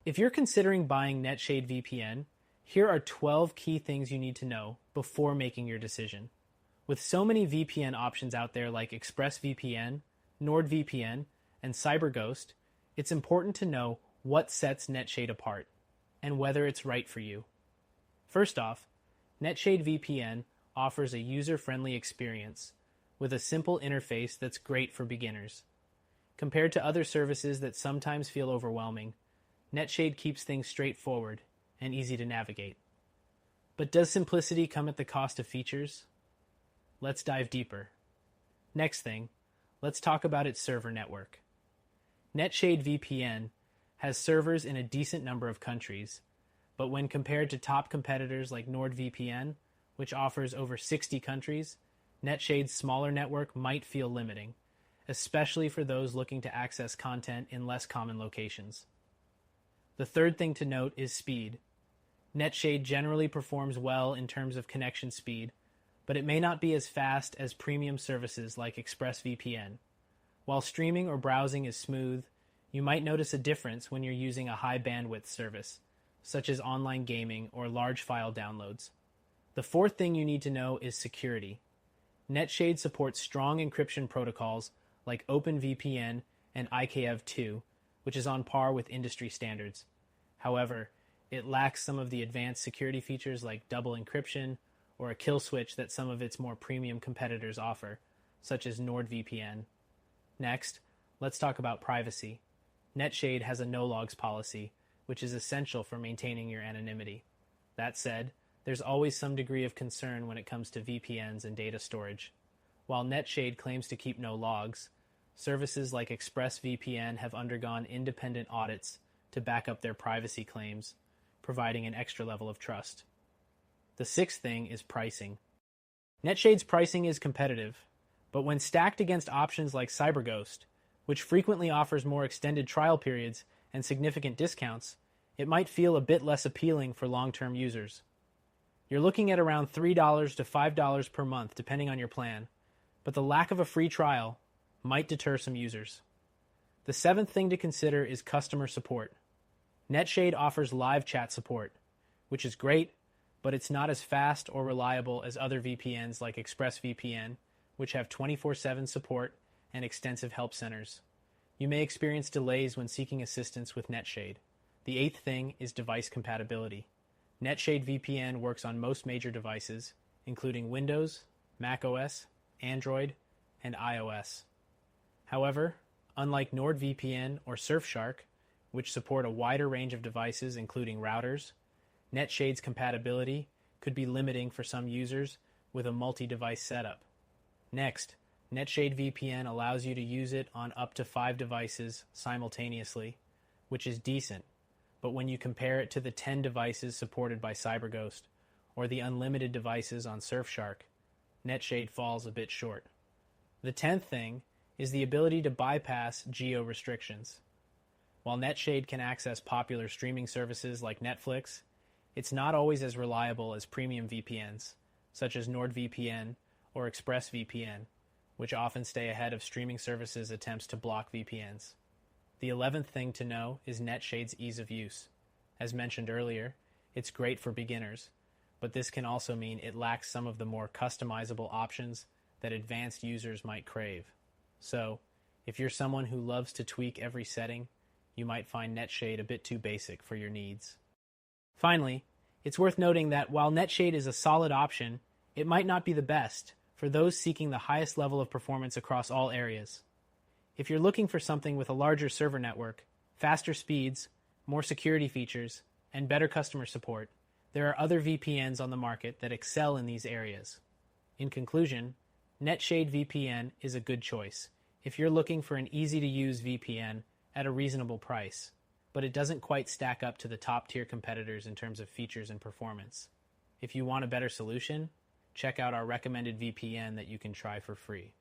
If you're considering buying NetShade VPN, here are 12 key things you need to know before making your decision. With so many VPN options out there like ExpressVPN, NordVPN, and CyberGhost, it's important to know what sets NetShade apart and whether it's right for you. First off, NetShade VPN offers a user-friendly experience with a simple interface that's great for beginners. Compared to other services that sometimes feel overwhelming, NetShade keeps things straightforward and easy to navigate. But does simplicity come at the cost of features? Let's dive deeper. Next thing, let's talk about its server network. NetShade VPN has servers in a decent number of countries, but when compared to top competitors like NordVPN, which offers over 60 countries, NetShade's smaller network might feel limiting, especially for those looking to access content in less common locations. The third thing to note is speed. NetShade generally performs well in terms of connection speed, but it may not be as fast as premium services like ExpressVPN. While streaming or browsing is smooth, you might notice a difference when you're using a high bandwidth service, such as online gaming or large file downloads. The fourth thing you need to know is security. NetShade supports strong encryption protocols like OpenVPN and IKEv2, which is on par with industry standards. However, it lacks some of the advanced security features like double encryption or a kill switch that some of its more premium competitors offer, such as NordVPN. Next, let's talk about privacy. NetShade has a no-logs policy, which is essential for maintaining your anonymity. That said, there's always some degree of concern when it comes to VPNs and data storage. While NetShade claims to keep no logs, services like ExpressVPN have undergone independent audits to back up their privacy claims, providing an extra level of trust. The sixth thing is pricing. NetShade's pricing is competitive, but when stacked against options like CyberGhost, which frequently offers more extended trial periods and significant discounts, it might feel a bit less appealing for long-term users. You're looking at around $3 to $5 per month depending on your plan, but the lack of a free trial might deter some users. The seventh thing to consider is customer support. NetShade offers live chat support, which is great, but it's not as fast or reliable as other VPNs like ExpressVPN, which have 24/7 support and extensive help centers. You may experience delays when seeking assistance with NetShade. The eighth thing is device compatibility. NetShade VPN works on most major devices, including Windows, macOS, Android, and iOS. However, unlike NordVPN or Surfshark, which support a wider range of devices including routers, NetShade's compatibility could be limiting for some users with a multi-device setup. Next, NetShade VPN allows you to use it on up to 5 devices simultaneously, which is decent, but when you compare it to the 10 devices supported by CyberGhost or the unlimited devices on Surfshark, NetShade falls a bit short. The 10th thing is the ability to bypass geo restrictions. While NetShade can access popular streaming services like Netflix, it's not always as reliable as premium VPNs, such as NordVPN or ExpressVPN, which often stay ahead of streaming services' attempts to block VPNs. The 11th thing to know is NetShade's ease of use. As mentioned earlier, it's great for beginners, but this can also mean it lacks some of the more customizable options that advanced users might crave. So, if you're someone who loves to tweak every setting, you might find NetShade a bit too basic for your needs. Finally, it's worth noting that while NetShade is a solid option, it might not be the best for those seeking the highest level of performance across all areas. If you're looking for something with a larger server network, faster speeds, more security features, and better customer support, there are other VPNs on the market that excel in these areas. In conclusion, NetShade VPN is a good choice if you're looking for an easy-to-use VPN at a reasonable price, but it doesn't quite stack up to the top-tier competitors in terms of features and performance. If you want a better solution, check out our recommended VPN that you can try for free.